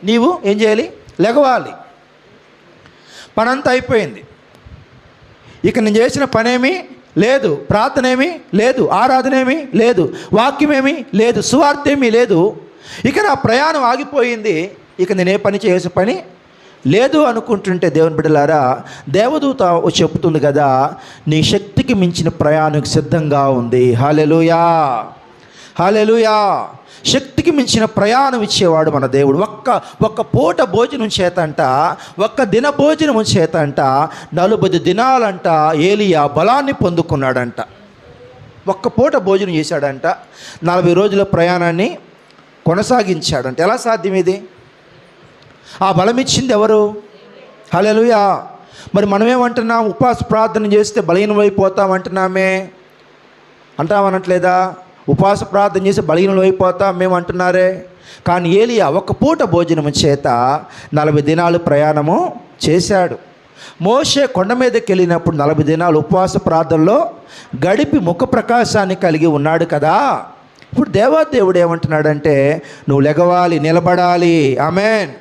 నీవు ఏం చేయాలి? లెగవాలి. పనంతా అయిపోయింది. ఇక నేను చేసిన పనేమీ లేదు, ప్రార్థన ఏమీ లేదు, ఆరాధన ఏమీ లేదు, వాక్యమేమీ లేదు, సువార్త ఏమీ లేదు. ఇక నా ప్రయాణం ఆగిపోయింది. ఇక నేనే పని చేసే పని లేదు అనుకుంటుంటే, దేవుని బిడ్డలారా, దేవదూత చెప్తుంది కదా, నీ శక్తికి మించిన ప్రయాణం సిద్ధంగా ఉంది. హల్లెలూయా, హల్లెలూయా. శక్తికి మించిన ప్రయాణం ఇచ్చేవాడు మన దేవుడు. ఒక్క పూట భోజనం చేతంట, ఒక్క దిన భోజనం చేతంట 40 దినాలంట ఏలియా బలాన్ని పొందుకున్నాడంట. ఒక్క పూట భోజనం చేశాడంట, 40 రోజుల ప్రయాణాన్ని కొనసాగించాడంట. ఎలా సాధ్యం ఇది? ఆ బలం ఇచ్చింది ఎవరు? హల్లెలూయా. మరి మనమేమంటున్నాం? ఉపవాస ప్రార్థన చేస్తే బలహీనమైపోతామంటున్నామే, అంటామనట్లేదా? ఉపవాస ప్రార్థన చేసి బలహీనమైపోతాం మేము అంటున్నారే. కానీ ఏలియా ఒక్క పూట భోజనం చేత 40 దినాలు ప్రయాణము చేశాడు. మోషే కొండ మీదకి వెళ్ళినప్పుడు 40 దినాలు ఉపవాస ప్రార్థనలో గడిపి ముఖ ప్రకాశాన్ని కలిగి ఉన్నాడు కదా. ఇప్పుడు దేవాదేవుడు ఏమంటున్నాడంటే, నువ్వు లెగవాలి, నిలబడాలి. ఆమేన్.